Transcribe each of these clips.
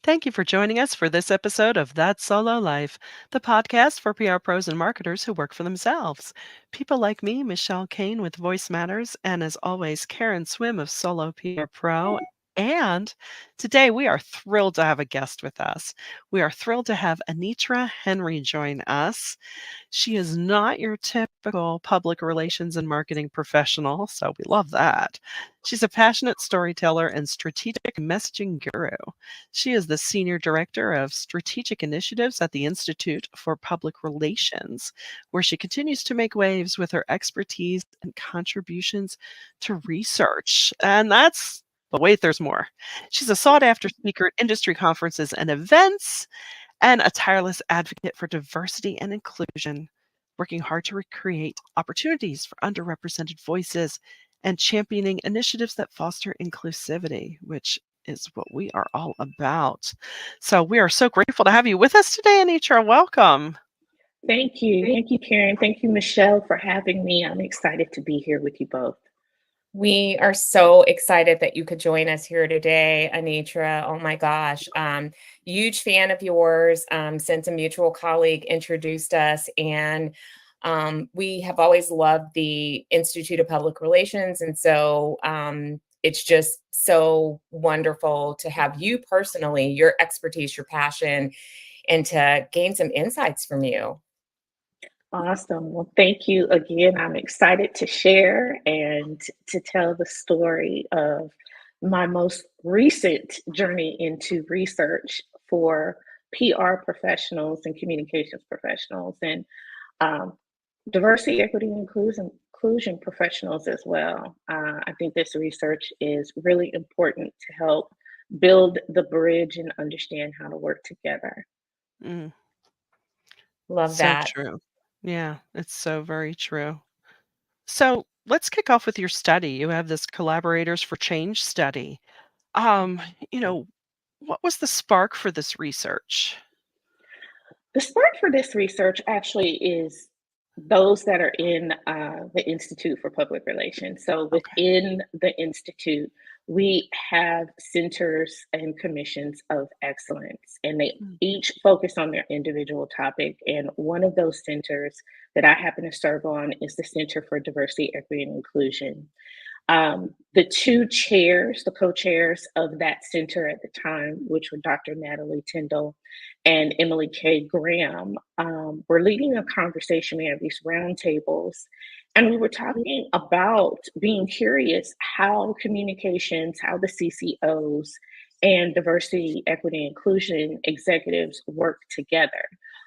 Thank you for joining us for this episode of That Solo Life, the podcast for PR pros and marketers who work for themselves. People like me, Michelle Kane with Voice Matters, and as always, Karen Swim of Solo PR Pro. And today we are thrilled to have a guest with us. We are thrilled to have Anetra Henry join us. She is not your typical public relations and marketing professional, so we love that. She's a passionate storyteller and strategic messaging guru. She is the Senior Director of Strategic Initiatives at the Institute for Public Relations, where she continues to make waves with her expertise and contributions to research. But wait, there's more. She's a sought after speaker at industry conferences and events and a tireless advocate for diversity and inclusion, working hard to recreate opportunities for underrepresented voices and championing initiatives that foster inclusivity, which is what we are all about. So we are so grateful to have you with us today, Anetra. Welcome. Thank you. Thank you, Karen. Thank you, Michelle, for having me. I'm excited to be here with you both. We are so excited that you could join us here today, Anetra. Oh my gosh. Huge fan of yours, since a mutual colleague introduced us. And we have always loved the Institute of Public Relations. And so it's just so wonderful to have you personally, your expertise, your passion, and to gain some insights from you. Awesome. Well, thank you again. I'm excited to share and to tell the story of my most recent journey into research for PR professionals and communications professionals and um, diversity, equity, and inclusion professionals as well. I think this research is really important to help build the bridge and understand how to work together. Mm, Love so that. true. Yeah, it's so very true. So let's kick off with your study. You have this Collaborators for Change study. Um, you know, what was the spark for this research? The spark for this research actually is those that are in the Institute for Public Relations. So Okay. within the Institute, we have centers and commissions of excellence, and they Mm, each focus on their individual topic. And one of those centers that I happen to serve on is the Center for Diversity, Equity, and Inclusion. The two chairs, the co-chairs of that center at the time, which were Dr. Natalie Tyndall and Emily K. Graham, were leading a conversation. We had these roundtables, and we were talking about being curious how communications, how the CCOs and diversity, equity, inclusion executives work together.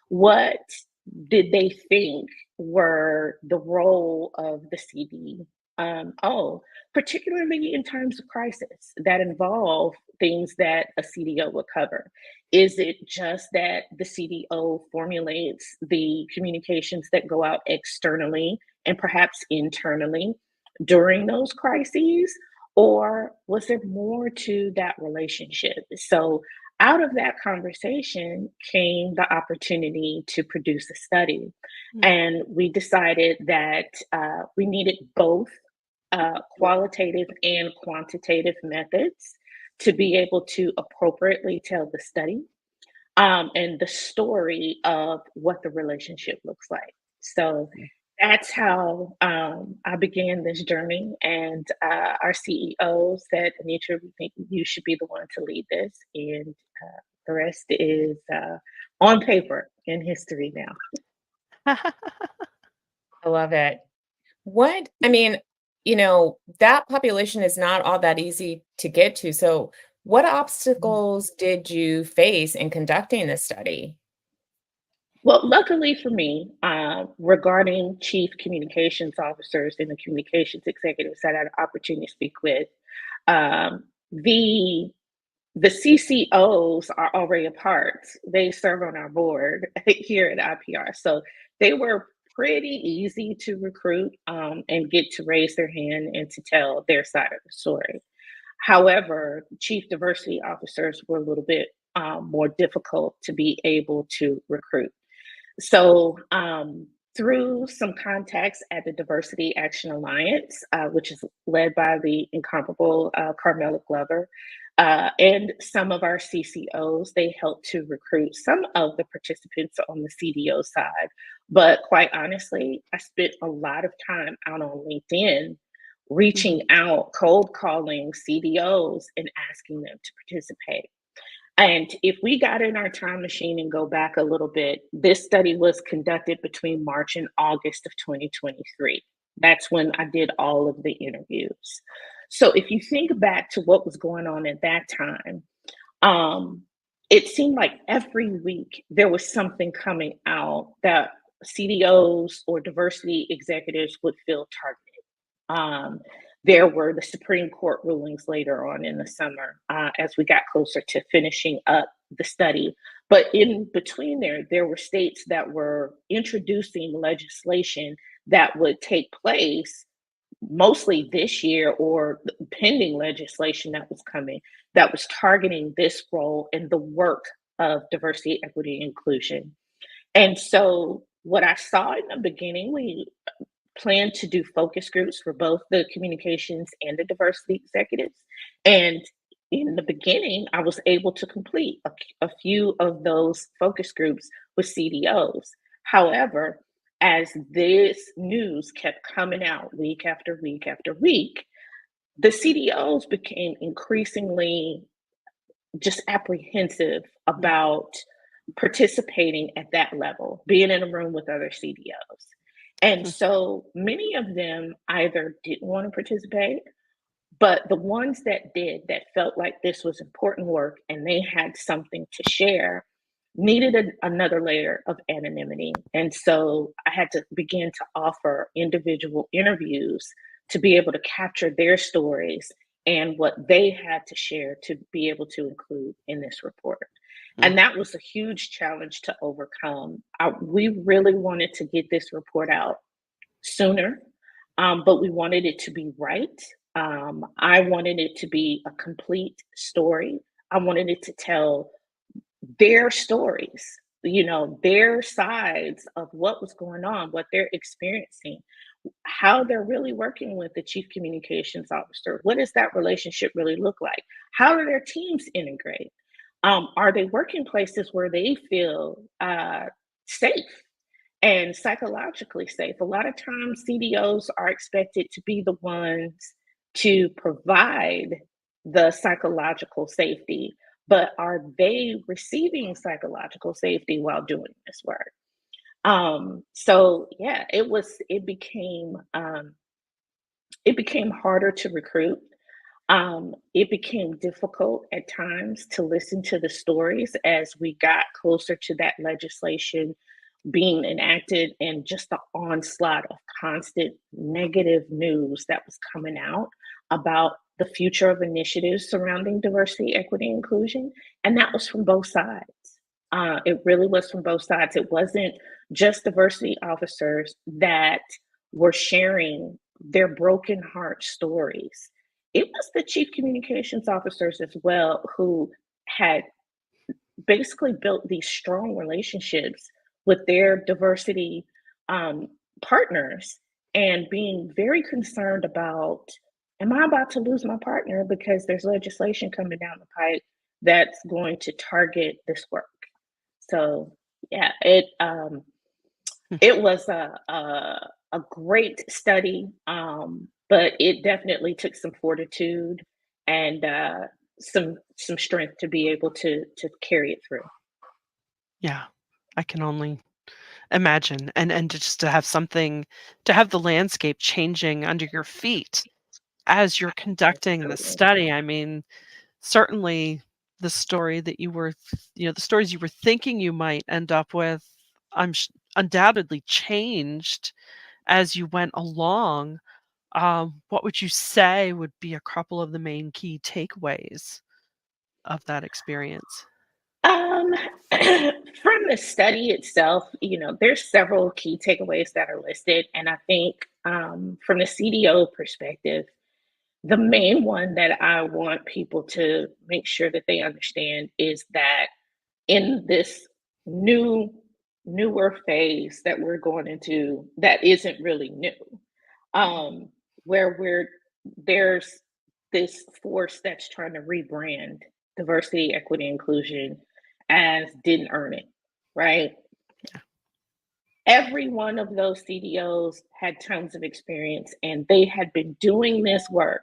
What did they think were the role of the CD? Particularly in times of crisis that involve things that a CDO would cover. Is it just that the CDO formulates the communications that go out externally and perhaps internally during those crises? Or was there more to that relationship? So, out of that conversation came the opportunity to produce a study. mm, And we decided that we needed both qualitative and quantitative methods to be able to appropriately tell the study and the story of what the relationship looks like. So mm. that's how I began this journey. And our CEO said, Anitra, we think you should be the one to lead this. And the rest is on paper in history now. I love it. That population is not all that easy to get to. So, what obstacles did you face in conducting this study? Well, luckily for me, regarding chief communications officers and the communications executives that I had the opportunity to speak with, um, the the CCOs are already a part. They serve on our board here at IPR, so they were pretty easy to recruit and get to raise their hand and to tell their side of the story. However, chief diversity officers were a little bit more difficult to be able to recruit. So through some contacts at the Diversity Action Alliance, which is led by the incomparable Carmela Glover, and some of our CCOs, they helped to recruit some of the participants on the CDO side. But quite honestly, I spent a lot of time out on LinkedIn reaching out, cold calling CDOs and asking them to participate. And if we got in our time machine and go back a little bit, this study was conducted between March and August of 2023. That's when I did all of the interviews. So if you think back to what was going on at that time, it seemed like every week there was something coming out that CDOs or diversity executives would feel targeted. There were the Supreme Court rulings later on in the summer as we got closer to finishing up the study. But in between there were states that were introducing legislation that would take place mostly this year, or pending legislation that was coming that was targeting this role and the work of diversity, equity, and inclusion. And so what I saw in the beginning, we planned to do focus groups for both the communications and the diversity executives. And in the beginning, I was able to complete a few of those focus groups with CDOs. However, as this news kept coming out week after week after week, the CDOs became increasingly just apprehensive about participating at that level, being in a room with other CDOs. And so many of them either didn't want to participate, but the ones that did, that felt like this was important work and they had something to share, needed another layer of anonymity. And so I had to begin to offer individual interviews to be able to capture their stories and what they had to share to be able to include in this report. And that was a huge challenge to overcome. We really wanted to get this report out sooner, but we wanted it to be right. I wanted it to be a complete story. I wanted it to tell their stories, their sides of what was going on, what they're experiencing, how they're really working with the chief communications officer. What does that relationship really look like? How do their teams integrate? Are they working places where they feel safe and psychologically safe? A lot of times CDOs are expected to be the ones to provide the psychological safety, but are they receiving psychological safety while doing this work? So yeah, it became harder to recruit. It became difficult at times to listen to the stories as we got closer to that legislation being enacted, and just the onslaught of constant negative news that was coming out about the future of initiatives surrounding diversity, equity, and inclusion. And that was from both sides. It really was from both sides. It wasn't just diversity officers that were sharing their broken heart stories. It was the chief communications officers as well, who had basically built these strong relationships with their diversity partners, and being very concerned about, am I about to lose my partner because there's legislation coming down the pipe that's going to target this work? So yeah, it was a great study, but it definitely took some fortitude and some strength to be able to carry it through. Yeah, I can only imagine, and just to have the landscape changing under your feet as you're conducting the Absolutely. study. I mean, certainly the story that you were the stories you were thinking you might end up with, undoubtedly changed as you went along. What would you say would be a couple of the main key takeaways of that experience? Um, from the study itself, there's several key takeaways that are listed. And I think from the CDO perspective, the main one that I want people to make sure that they understand is that in this new newer phase that we're going into that isn't really new, where there's this force that's trying to rebrand diversity, equity, inclusion as didn't earn it, right? Every one of those CDOs had tons of experience, and they had been doing this work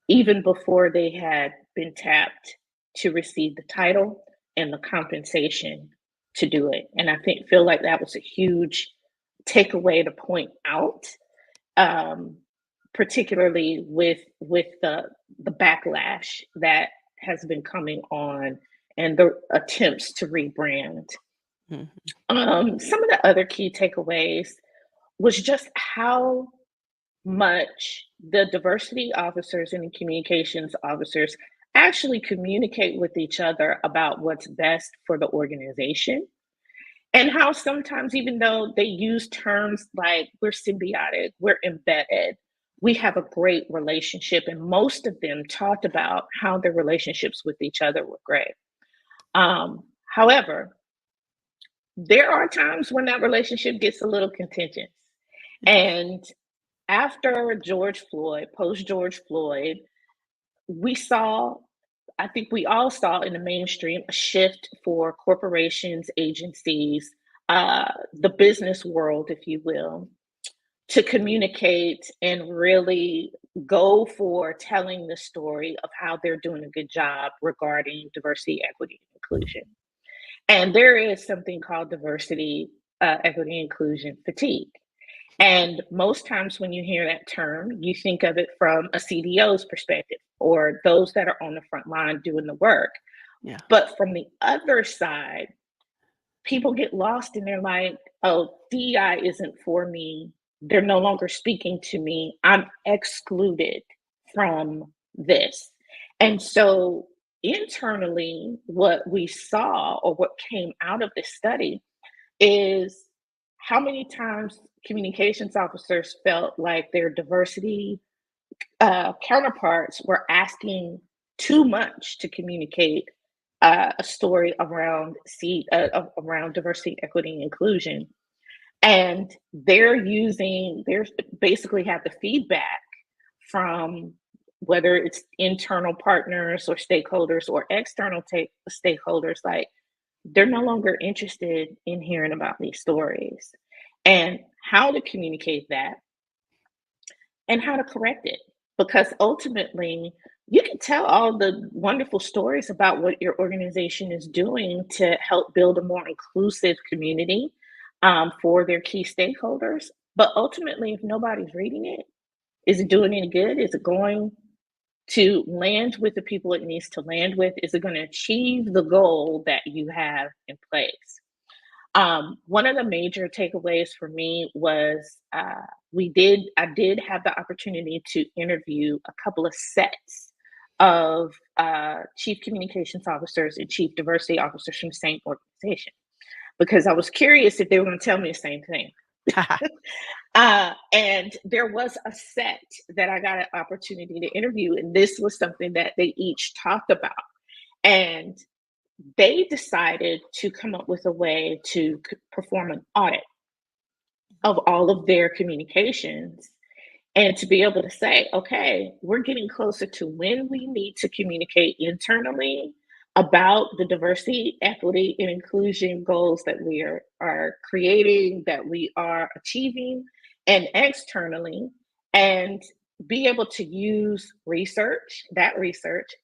even before they had been tapped to receive the title and the compensation to do it. And I feel like that was a huge takeaway to point out, particularly with the backlash that has been coming on and the attempts to rebrand. Some of the other key takeaways was just how much the diversity officers and the communications officers actually communicate with each other about what's best for the organization. And how sometimes, even though they use terms like we're symbiotic, we're embedded, we have a great relationship. And most of them talked about how their relationships with each other were great. However, there are times when that relationship gets a little contentious. And after post George Floyd, I think we all saw in the mainstream a shift for corporations, agencies, the business world, if you will, to communicate and really go for telling the story of how they're doing a good job regarding diversity, equity, and inclusion. And there is something called diversity, equity, inclusion fatigue. And most times when you hear that term, you think of it from a CDO's perspective or those that are on the front line doing the work. Yeah. But from the other side, people get lost and they're like, oh, DEI isn't for me. They're no longer speaking to me. I'm excluded from this. And so internally, what we saw or what came out of this study is how many times communications officers felt like their diversity counterparts were asking too much to communicate a story around diversity, equity, and inclusion, and they're basically have the feedback from whether it's internal partners or stakeholders or external stakeholders, like they're no longer interested in hearing about these stories and how to communicate that and how to correct it. Because ultimately, you can tell all the wonderful stories about what your organization is doing to help build a more inclusive community for their key stakeholders. But ultimately, if nobody's reading it, is it doing any good? Is it going to land with the people it needs to land with? Is it going to achieve the goal that you have in place? One of the major takeaways for me was I did have the opportunity to interview a couple of sets of chief communications officers and chief diversity officers from the same organization, because I was curious if they were going to tell me the same thing. And there was a set that I got an opportunity to interview, and this was something that they each talked about. And they decided to come up with a way to perform an audit of all of their communications and to be able to say, okay, we're getting closer to when we need to communicate internally about the diversity, equity, and inclusion goals that we are creating, that we are achieving, and externally, and be able to use research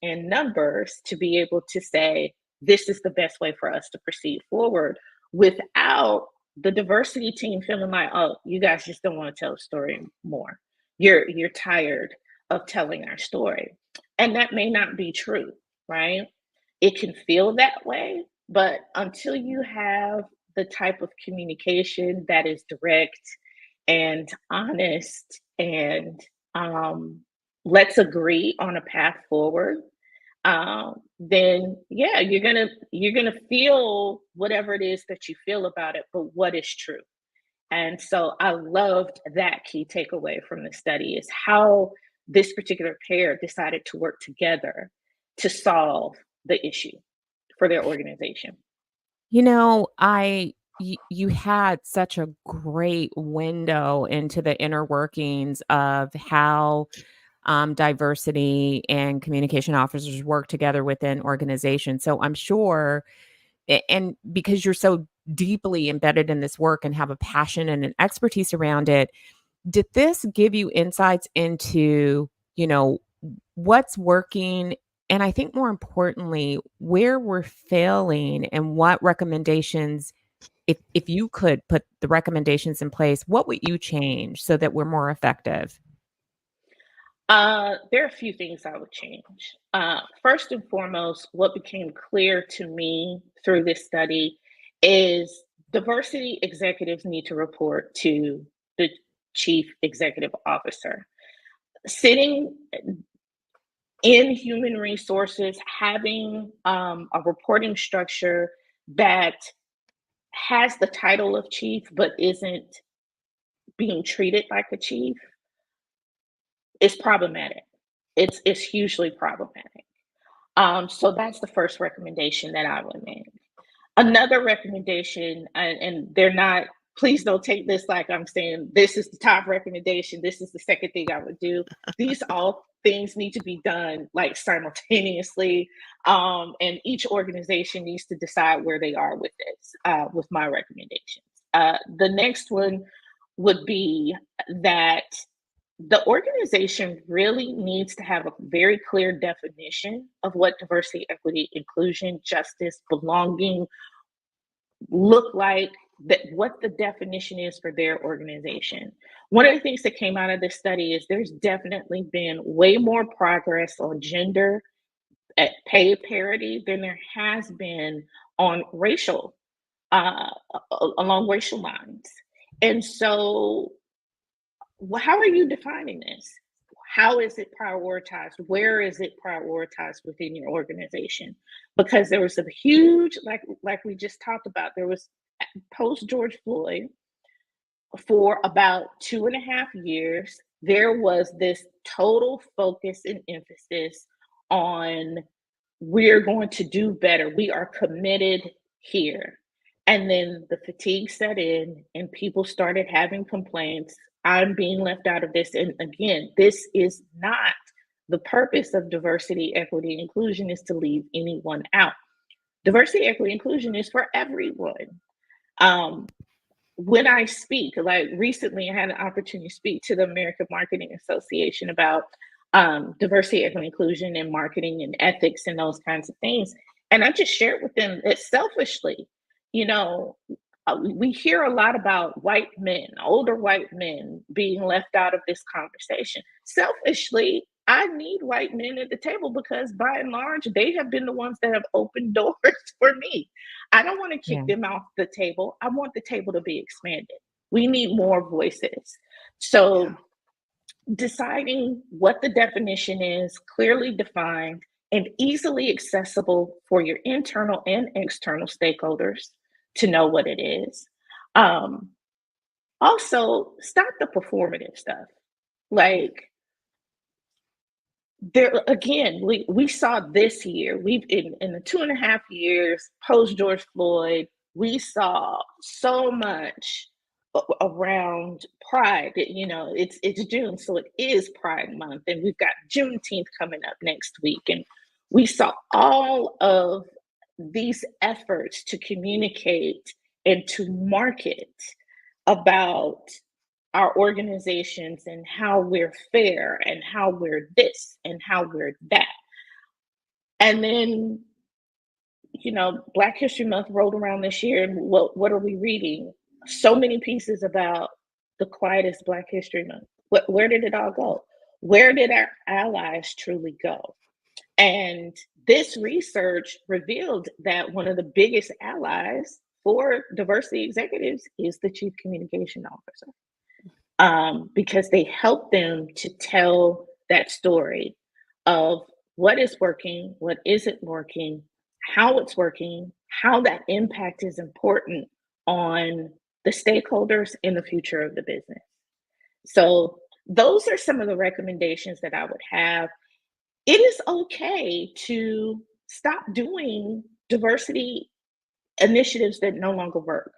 and numbers to be able to say, this is the best way for us to proceed forward without the diversity team feeling like, oh, you guys just don't want to tell the story more. You're tired of telling our story. And that may not be true, right? It can feel that way, but until you have the type of communication that is direct and honest and let's agree on a path forward, then yeah, you're gonna feel whatever it is that you feel about it, but what is true. And so I loved that key takeaway from the study is how this particular pair decided to work together to solve the issue for their organization. You know, I you had such a great window into the inner workings of how diversity and communication officers work together within organizations. So I'm sure, and because you're so deeply embedded in this work and have a passion and an expertise around it, did this give you insights into, what's working? And I think more importantly, where we're failing and what recommendations, if you could put the recommendations in place, what would you change so that we're more effective? There are a few things I would change. First and foremost, what became clear to me through this study is diversity executives need to report to the chief executive officer. Sitting in human resources, having a reporting structure that has the title of chief but isn't being treated like a chief is problematic. It's hugely problematic. So that's the first recommendation that I would make. Another recommendation, and they're not, please don't take this like I'm saying this is the top recommendation, this is the second thing I would do. These all things need to be done like simultaneously. And each organization needs to decide where they are with this, with my recommendations. The next one would be that the organization really needs to have a very clear definition of what diversity, equity, inclusion, justice, belonging look like, that what the definition is for their organization. One of the things that came out of this study is there's definitely been way more progress on gender at pay parity than there has been on racial, along racial lines. And so how are you defining this? How is it prioritized? Where is it prioritized within your organization? Because there was a huge, like we just talked about, there was post George Floyd for about 2.5 years. There was this total focus and emphasis on we're going to do better. We are committed here. And then the fatigue set in and people started having complaints. I'm being left out of this. And again, this is not the purpose of diversity, equity, inclusion is to leave anyone out. Diversity, equity, inclusion is for everyone. When I speak, like recently, I had an opportunity to speak to the American Marketing Association about diversity, equity, inclusion, and marketing and ethics and those kinds of things. And I just shared with them that selfishly, you know, we hear a lot about white men, older white men being left out of this conversation. Selfishly, I need white men at the table because by and large, they have been the ones that have opened doors for me. I don't want to kick Yeah. them off the table. I want the table to be expanded. We need more voices. So deciding what the definition is, clearly defined, and easily accessible for your internal and external stakeholders to know what it is. Also, stop the performative stuff. Like, there again, we saw this year, we've in the 2.5 years post George Floyd, we saw so much around Pride. It's June, so it is Pride Month, and we've got Juneteenth coming up next week, and we saw all of these efforts to communicate and to market about our organizations and how we're fair and how we're this and how we're that. And then, Black History Month rolled around this year, and what are we reading? So many pieces about the quietest Black History Month. Where did it all go? Where did our allies truly go? And this research revealed that one of the biggest allies for diversity executives is the chief communication officer. Because they help them to tell that story of what is working, what isn't working, how it's working, how that impact is important on the stakeholders in the future of the business. So those are some of the recommendations that I would have. It is okay to stop doing diversity initiatives that no longer work.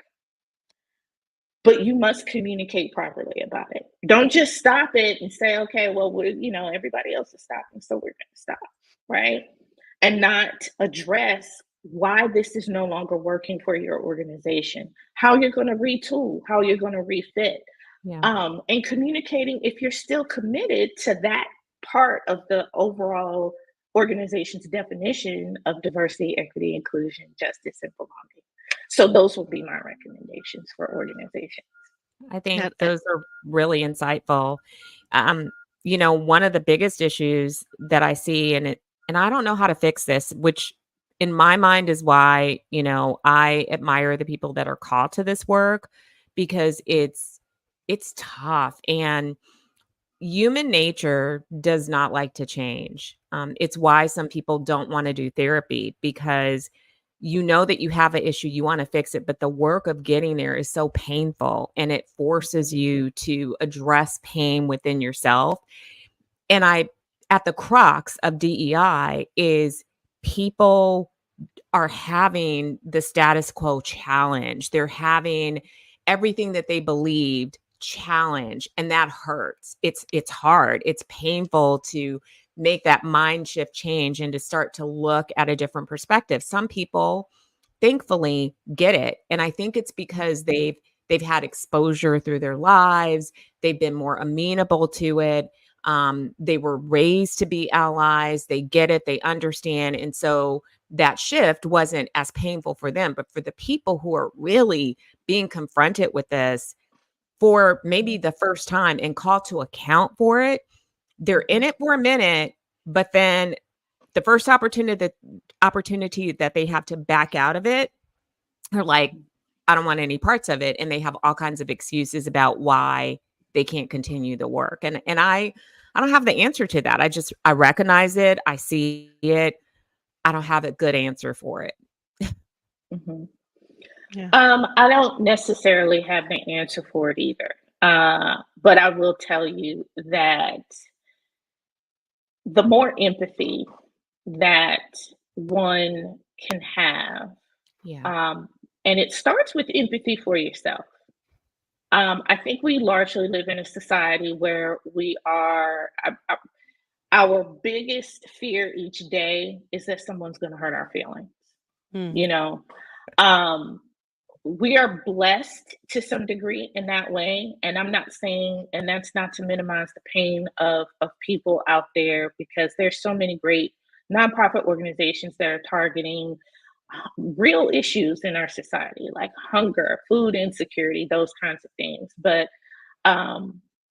but you must communicate properly about it. Don't just stop it and say, okay, well, everybody else is stopping, so we're going to stop, right? And not address why this is no longer working for your organization, how you're going to retool, how you're going to refit, and communicating if you're still committed to that part of the overall organization's definition of diversity, equity, inclusion, justice, and belonging. So those will be my recommendations for organizations. I think those are really insightful. One of the biggest issues that I see, and I don't know how to fix this, which in my mind is why, I admire the people that are called to this work, because it's tough, and human nature does not like to change. It's why some people don't want to do therapy, because that you have an issue, you want to fix it, but the work of getting there is so painful, and it forces you to address pain within yourself. And at the crux of DEI is people are having the status quo challenge. They're having everything that they believed challenge, and that hurts. It's hard. It's painful to make that mind shift change and to start to look at a different perspective. Some people thankfully get it, and I think it's because they've had exposure through their lives. They've been more amenable to it. They were raised to be allies. They get it. They understand. And so that shift wasn't as painful for them. But for the people who are really being confronted with this for maybe the first time and called to account for it, they're in it for a minute, but then the first opportunity that they have to back out of it, they're like, I don't want any parts of it. And they have all kinds of excuses about why they can't continue the work. And I don't have the answer to that. I recognize it. I see it. I don't have a good answer for it. Mm-hmm. Yeah. I don't necessarily have the answer for it either. But I will tell you that the more empathy that one can have, and it starts with empathy for yourself. I think we largely live in a society where we are, our biggest fear each day is that someone's going to hurt our feelings. We are blessed to some degree in that way. And I'm not saying, and that's not to minimize the pain of people out there, because there's so many great nonprofit organizations that are targeting real issues in our society, like hunger, food insecurity, those kinds of things. But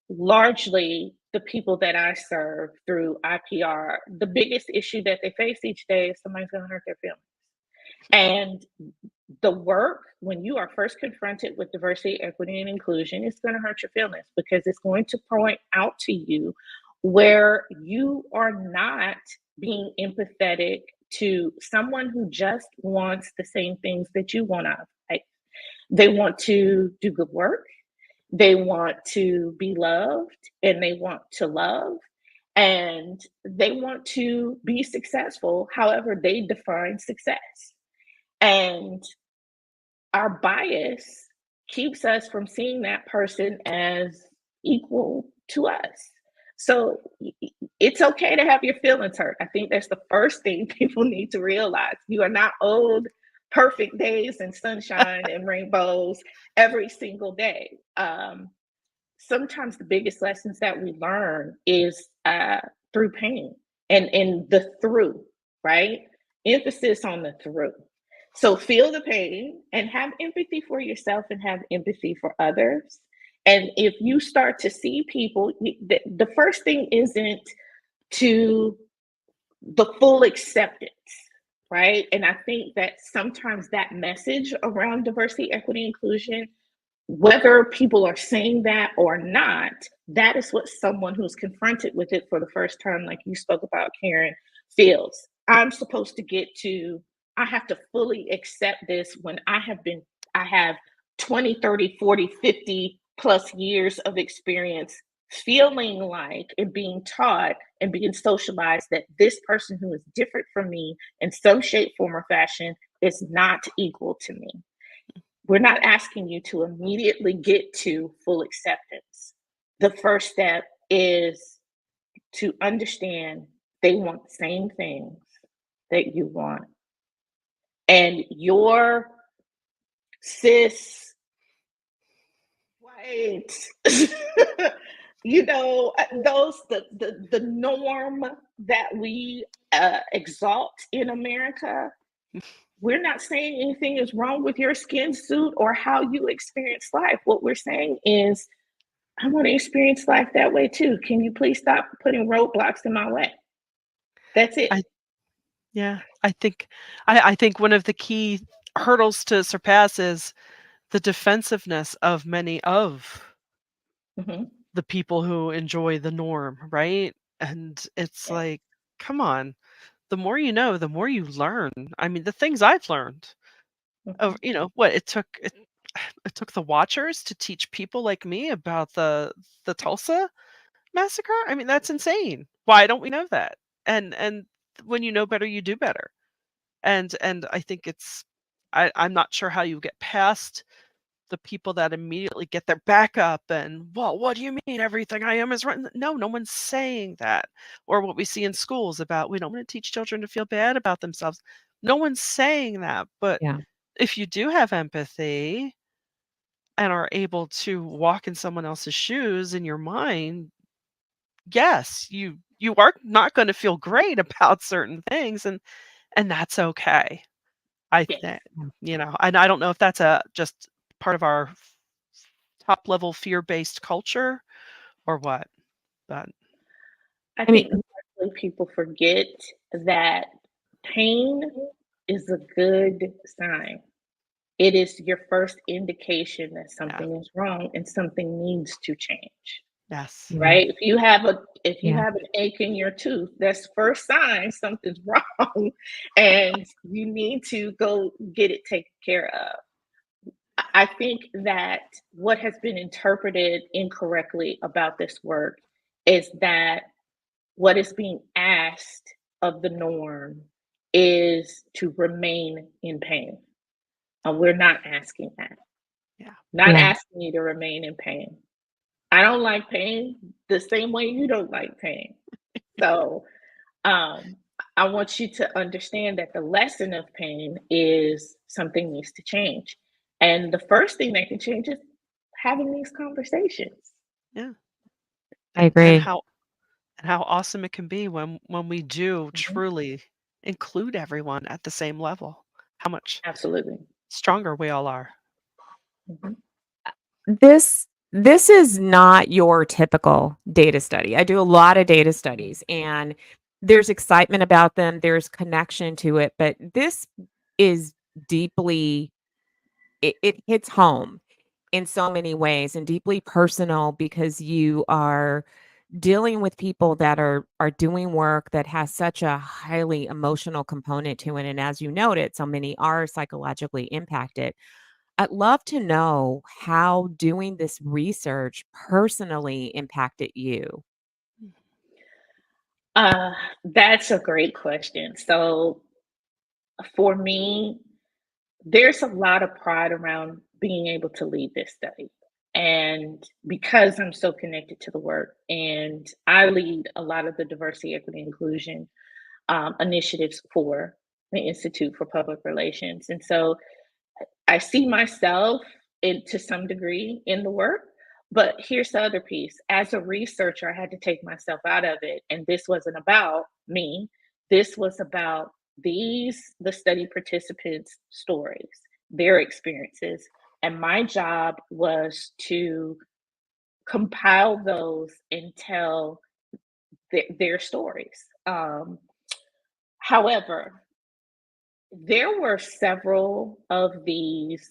largely, the people that I serve through IPR, the biggest issue that they face each day is somebody's going to hurt their feelings. And the work, when you are first confronted with diversity, equity, and inclusion, it's going to hurt your feelings, because it's going to point out to you where you are not being empathetic to someone who just wants the same things that you want out of life. They want to do good work. They want to be loved, and they want to love, and they want to be successful, however they define success. And our bias keeps us from seeing that person as equal to us. So it's okay to have your feelings hurt. I think that's the first thing people need to realize. You are not owed perfect days and sunshine and rainbows every single day. Sometimes the biggest lessons that we learn is through pain and the through, right? Emphasis on the through. So feel the pain and have empathy for yourself and have empathy for others. And if you start to see people, the first thing isn't to the full acceptance, right? And I think that sometimes that message around diversity, equity, inclusion, whether people are saying that or not, that is what someone who's confronted with it for the first time, like you spoke about, Karen, feels. I'm supposed to get to, I have to fully accept this when I have 20, 30, 40, 50 plus years of experience feeling like and being taught and being socialized that this person who is different from me in some shape, form, or fashion is not equal to me. we're not asking you to immediately get to full acceptance. The first step is to understand they want the same things that you want. And your cis white, the norm that we exalt in America. We're not saying anything is wrong with your skin suit or how you experience life. What we're saying is, I want to experience life that way too. Can you please stop putting roadblocks in my way? That's it. I think one of the key hurdles to surpass is the defensiveness of many of Mhm. the people who enjoy the norm, right? And it's Yes. like, come on, the more you know, the more you learn. I mean, the things I've learned of, Mhm. what it took the Watchers to teach people like me about the Tulsa massacre. I mean, that's insane. Why don't we know that? And when you know better, you do better. And I think I'm not sure how you get past the people that immediately get their back up and, well, what do you mean everything I am is right? No, no one's saying that. Or what we see in schools about we don't want to teach children to feel bad about themselves. No one's saying that. But Yeah. if you do have empathy and are able to walk in someone else's shoes in your mind, yes, you are not going to feel great about certain things, and that's okay. I Yes. think, and I don't know if that's a just part of our top level fear-based culture or what, but I I mean, think largely people forget that pain is a good sign. It is your first indication that yeah, something is wrong and something needs to change. yes, yeah, Right? If you yeah, have an ache in your tooth, that's first sign something's wrong and you need to go get it taken care of. I think that what has been interpreted incorrectly about this work is that what is being asked of the norm is to remain in pain. We're not asking that. yeah, Not yeah. asking you to remain in pain. I don't like pain the same way you don't like pain. So um, I want you to understand that the lesson of pain is something needs to change. And the first thing that can change is having these conversations. yeah, I and agree. how awesome it can be when we do Mhm. truly include everyone at the same level, how much Absolutely. stronger we all are. Mhm. This is not your typical data study. I do a lot of data studies and there's excitement about them, there's connection to it, but this is deeply it hits home in so many ways and deeply personal because you are dealing with people that are doing work that has such a highly emotional component to it, and as you noted, so many are psychologically impacted. I'd love to know how doing this research personally impacted you. Uh, that's a great question. So for me, there's a lot of pride around being able to lead this study. And because I'm so connected to the work, and I lead a lot of the diversity, equity, inclusion initiatives for the Institute for Public Relations. And so I see myself to some degree in the work. But here's the other piece. As a researcher, I had to take myself out of it. And this wasn't about me. This was about the study participants' stories, their experiences. And my job was to compile those and tell their stories. However, there were several of these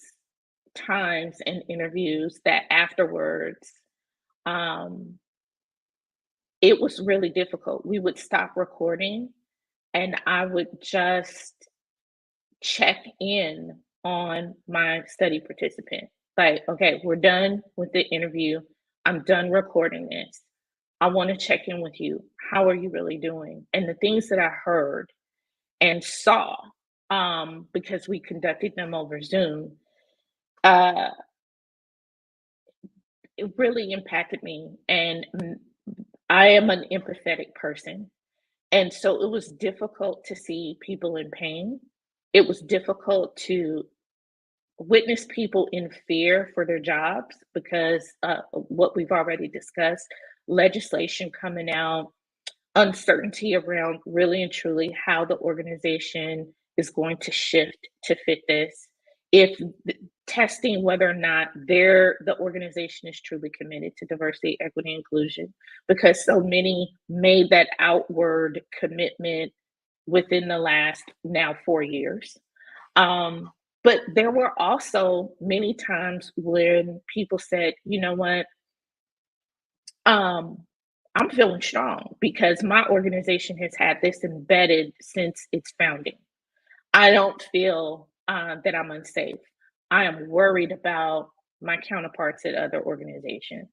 times and interviews that afterwards, um, it was really difficult. We would stop recording and I would just check in on my study participant. Like, okay, we're done with the interview. I'm done recording this. I want to check in with you. How are you really doing? And the things that I heard and saw, because we conducted them over Zoom, uh, it really impacted me. And I am an empathetic person. And so it was difficult to see people in pain. It was difficult to witness people in fear for their jobs because what we've already discussed, legislation coming out, uncertainty around really and truly how the organization is going to shift to fit this. If testing whether or not the organization is truly committed to diversity, equity, inclusion, because so many made that outward commitment within the last now 4 years. Um, but there were also many times when people said, you know what, um, I'm feeling strong because my organization has had this embedded since its founding. I don't feel that I'm unsafe. I am worried about my counterparts at other organizations.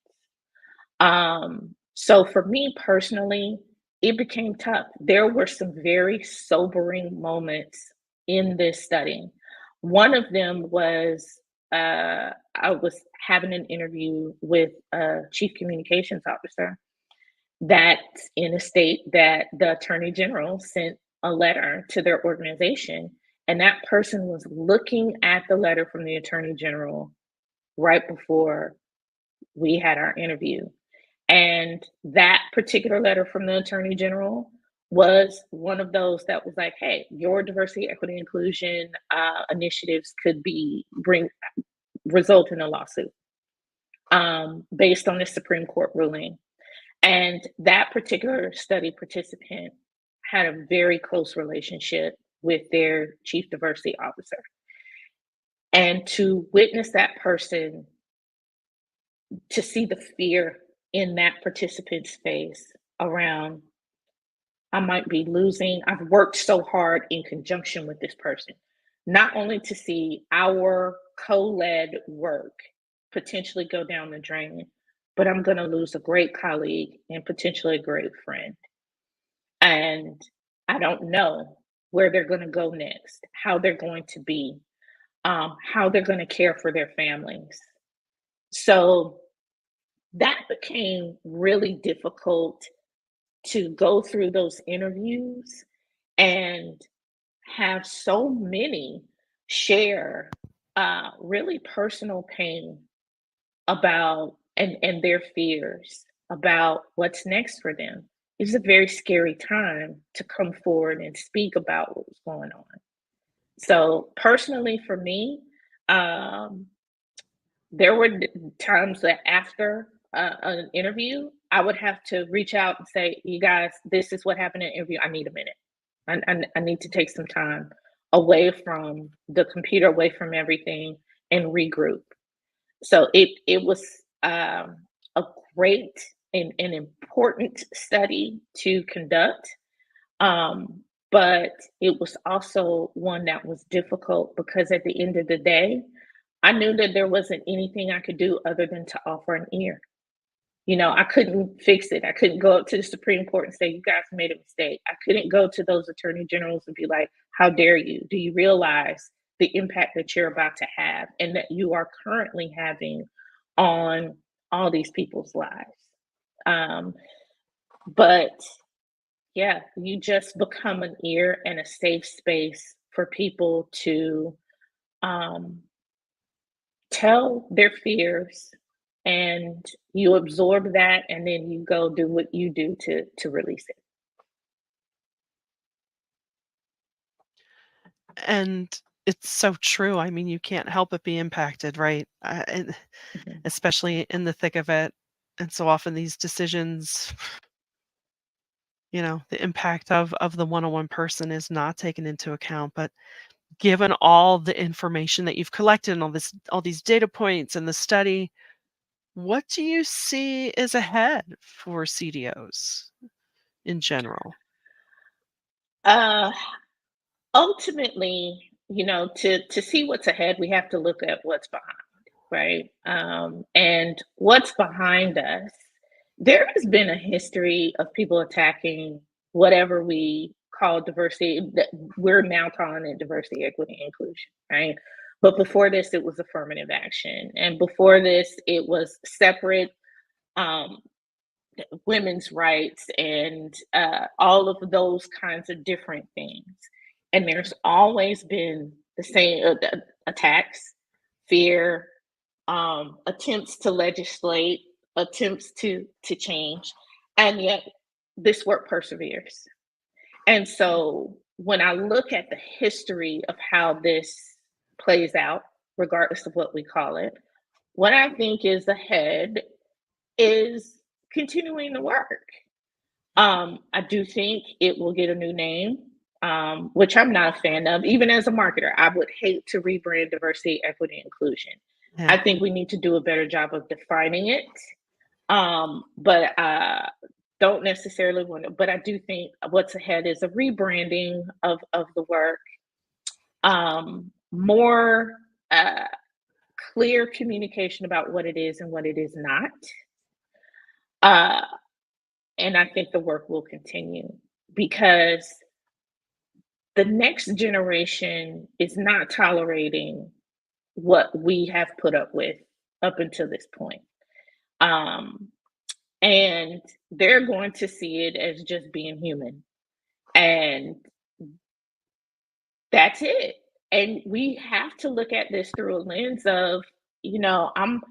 So for me personally, it became tough. There were some very sobering moments in this study. One of them was I was having an interview with a chief communications officer that's in a state that the attorney general sent a letter to their organization. And that person was looking at the letter from the attorney general right before we had our interview. And that particular letter from the attorney general was one of those that was like, hey, your diversity, equity, inclusion initiatives could result in a lawsuit based on the Supreme Court ruling. And that particular study participant had a very close relationship with their chief diversity officer. And to witness that person, to see the fear in that participant's face around, I might be losing. I've worked so hard in conjunction with this person, not only to see our co-led work potentially go down the drain, but I'm going to lose a great colleague and potentially a great friend. And I don't know where they're going to go next, how they're going to be, how they're going to care for their families. So that became really difficult to go through those interviews and have so many share really personal pain about and their fears about what's next for them. It was a very scary time to come forward and speak about what was going on. So personally for me, um, there were times that after an interview, I would have to reach out and say, "You guys, this is what happened in the interview. I need a minute. I need to take some time away from the computer, away from everything, and regroup." So it was a great and important study to conduct, but it was also one that was difficult because at the end of the day, I knew that there wasn't anything I could do other than to offer an ear. I couldn't fix it. I couldn't go up to the Supreme Court and say, you guys made a mistake. I couldn't go to those attorney generals and be like, how dare you? Do you realize the impact that you're about to have and that you are currently having on all these people's lives? Um, but yeah, you just become an ear and a safe space for people to um, tell their fears, and you absorb that, and then you go do what you do to release it. And it's so true. I mean, you can't help but be impacted, right? And Mhm. especially in the thick of it. And so often these decisions, the impact of the one-on-one person is not taken into account. But given all the information that you've collected and all these data points in the study, what do you see is ahead for CDOs in general? Uh, Ultimately, to see what's ahead, we have to look at what's behind, right? And what's behind us, there has been a history of people attacking whatever we call diversity, that we're now calling it diversity, equity, and inclusion, right? But before this, it was affirmative action. And before this, it was separate um, women's rights and all of those kinds of different things. And there's always been the same attacks, fear, attempts to legislate, attempts to change, and yet this work perseveres. And so when I look at the history of how this plays out, regardless of what we call it, what I think is ahead is continuing to work. I do think it will get a new name, which I'm not a fan of. Even as a marketer, I would hate to rebrand diversity, equity, inclusion. Yeah. I think we need to do a better job of defining it. But don't necessarily want to, but I do think what's ahead is a rebranding of the work, more clear communication about what it is and what it is not. And I think the work will continue because the next generation is not tolerating what we have put up with up until this point. And they're going to see it as just being human. And that's it. And we have to look at this through a lens of, I'm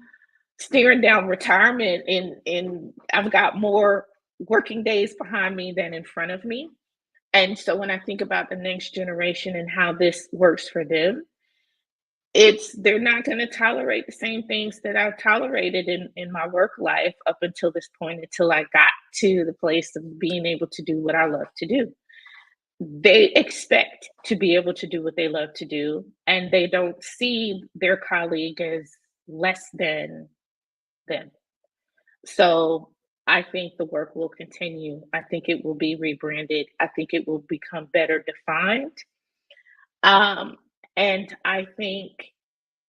staring down retirement and I've got more working days behind me than in front of me. And so when I think about the next generation and how this works for them, they're not going to tolerate the same things that I've tolerated in my work life up until this point, until I got to the place of being able to do what I love to do. They expect to be able to do what they love to do, and they don't see their colleague as less than them. So I think the work will continue. I think it will be rebranded. I think it will become better defined. And I think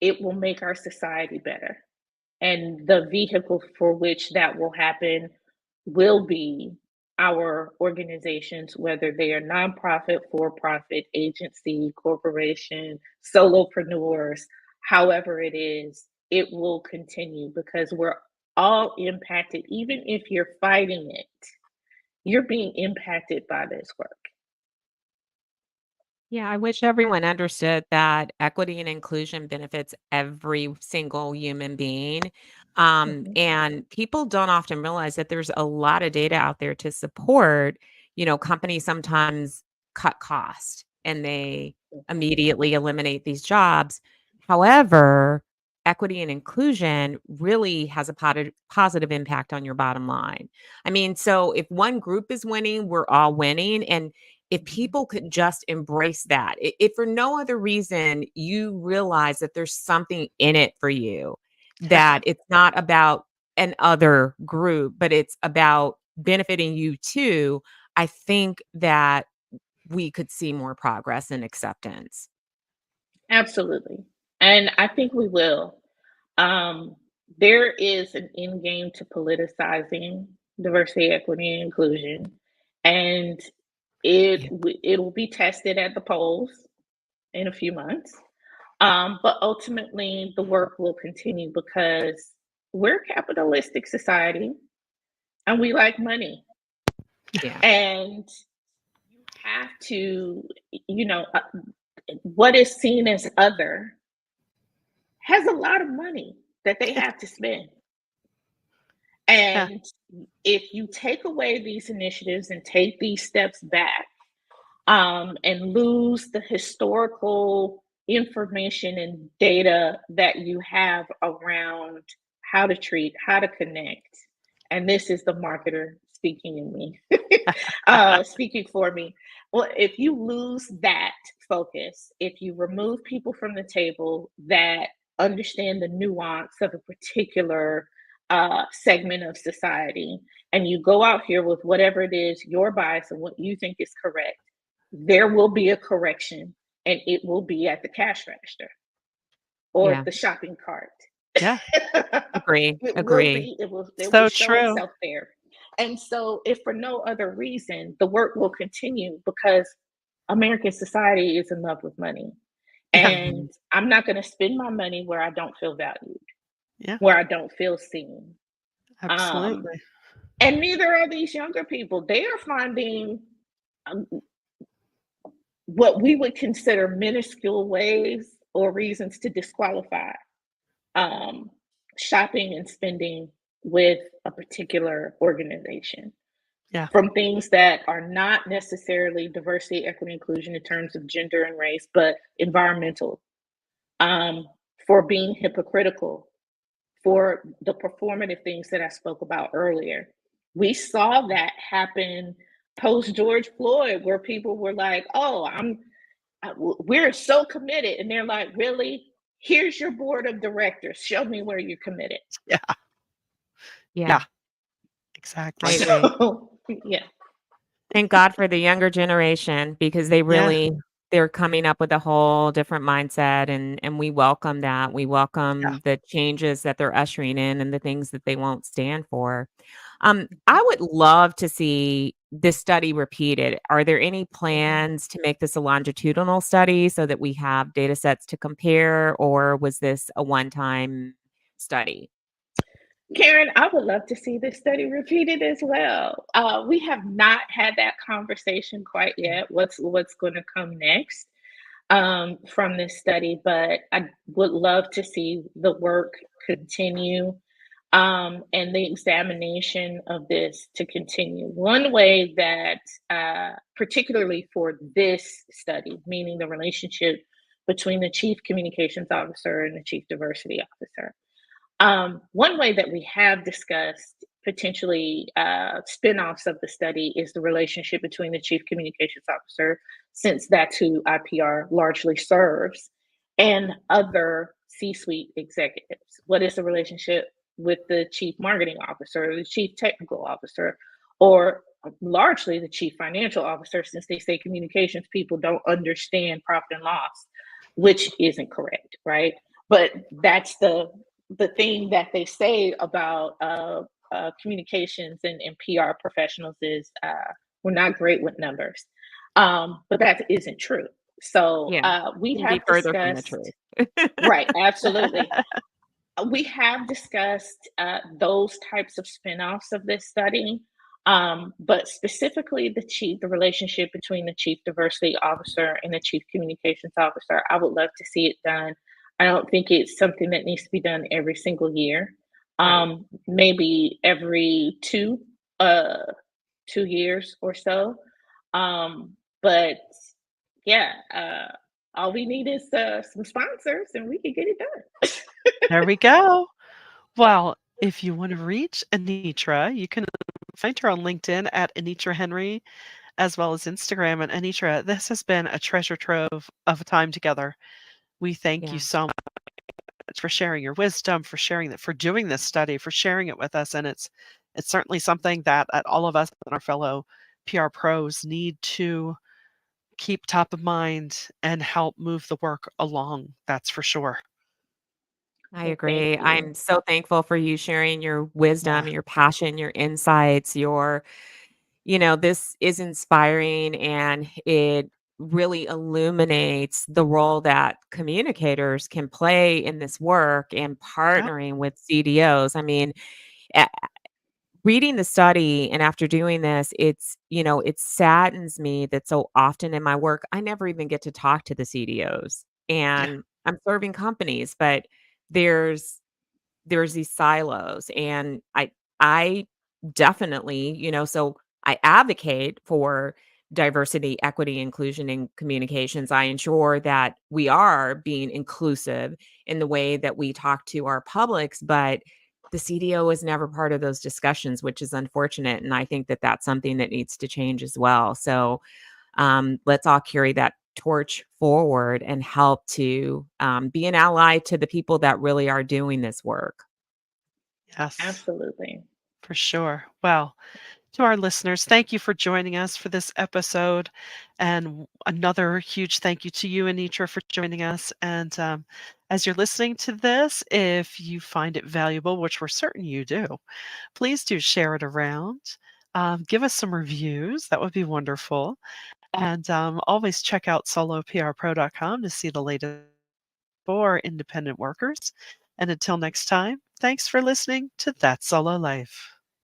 it will make our society better. And the vehicle for which that will happen will be our organizations, whether they are nonprofit, for-profit, agency, corporation, solopreneurs, however it is, it will continue because we're all impacted. Even if you're fighting it, you're being impacted by this work. Yeah, I wish everyone understood that equity and inclusion benefits every single human being. Mhm. And people don't often realize that there's a lot of data out there to support, companies sometimes cut cost and they immediately eliminate these jobs. However, equity and inclusion really has a positive impact on your bottom line. I mean, so if one group is winning, we're all winning. And if people could just embrace that, if for no other reason you realize that there's something in it for you, that it's not about an other group, but it's about benefiting you too, I think that we could see more progress and acceptance. Absolutely. And I think we will. Um, there is an end game to politicizing diversity, equity, and inclusion, and Yeah. it will be tested at the polls in a few months. But ultimately, the work will continue because we're a capitalistic society and we like money. Yeah. And you have to, you know, uh, what is seen as other has a lot of money that they have to spend. Yeah. And if you take away these initiatives and take these steps back, and lose the historical information and data that you have around how to treat, how to connect. And this is the marketer speaking in me, speaking for me. Well, if you lose that focus, if you remove people from the table that understand the nuance of a particular segment of society, and you go out here with whatever it is, your bias and what you think is correct, there will be a correction and it will be at the cash register or Yeah. the shopping cart. Yeah. Agree. It will Agree. be, it will So show true. itself there. And so if for no other reason, the work will continue because American society is in love with money. Yeah. And I'm not going to spend my money where I don't feel valued, Yeah. where I don't feel seen. Um, Absolutely. and neither are these younger people. They are finding um, what we would consider minuscule ways or reasons to disqualify um, shopping and spending with a particular organization Yeah. from things that are not necessarily diversity, equity, inclusion in terms of gender and race, but environmental, um, for being hypocritical, for the performative things that I spoke about earlier. We saw that happen post George Floyd, where people were like, "Oh, we're so committed," and they're like, "Really? Here's your board of directors. Show me where you're committed." Yeah. Yeah, Yeah. I Exactly. agree. So, yeah, Thank God for the younger generation because they Yeah. really they're coming up with a whole different mindset and we welcome that. We Yeah. welcome the changes that they're ushering in and the things that they won't stand for. mhm, I would love to see this study repeated. Are there any mhm. plans to make this a longitudinal study so that we have data sets to compare, or was this a one-time study? Karen, I would love to see this study repeated as well. We have not had that conversation quite yet. What's going to come next from this study? But I would love to see the work continue and the examination of this to continue. One way that, particularly for this study, meaning the relationship between the chief communications officer and the chief diversity officer. One way that we have discussed potentially spin-offs of the study is the relationship between the chief communications officer, since that's who IPR largely serves, and other C-suite executives. What is the relationship with the chief marketing officer, or the chief technical officer, or largely the chief financial officer, since they say communications people don't understand profit and loss, which isn't correct, right? But that's the thing that they say about communications and PR professionals is we're not great with numbers, but that isn't true. So Yeah. we Can be have further from the discussed, truth. right? Absolutely, we have discussed those types of spin-offs of this study, but specifically the relationship between the chief diversity officer and the chief communications officer. I would love to see it done. I don't think it's something that needs to be done every single year. Right. Maybe every 2 years or so. But yeah, all we need is some sponsors, and we can get it done. There we go. Well, if you want to reach Anitra, you can find her on LinkedIn at Anetra Henry, as well as Instagram. And Anitra, this has been a treasure trove of time together. We thank you Yeah. so much for sharing your wisdom, for sharing that, for doing this study, for sharing it with us. And it's certainly something that all of us and our fellow PR pros need to keep top of mind and help move the work along. That's for sure. I Well, thank agree. you. I'm so thankful for you sharing your Yeah. wisdom, your passion, your insights, this is inspiring and it really illuminates the role that communicators can play in this work and Yep. partnering with CDOs. I mean, a- reading the study and after doing this, it saddens me that so often in my work, I never even get to talk to the CDOs. Yeah. And I'm serving companies, but there's there's these silos and I definitely, so I advocate for diversity, equity, inclusion in communications. I ensure that we are being inclusive in the way that we talk to our publics, but the CDO is never part of those discussions, which is unfortunate. And I think that that's something that needs to change as well. So let's all carry that torch forward and help to be an ally to the people that really are doing this work. Yes, Absolutely. for sure. Well, to our listeners, thank you for joining us for this episode. And another huge thank you to you, Anitra, for joining us. And as you're listening to this, if you find it valuable, which we're certain you do, please do share it around. Give us some reviews. That would be wonderful. And always check out soloprpro.com to see the latest for independent workers. And until next time, thanks for listening to That Solo Life.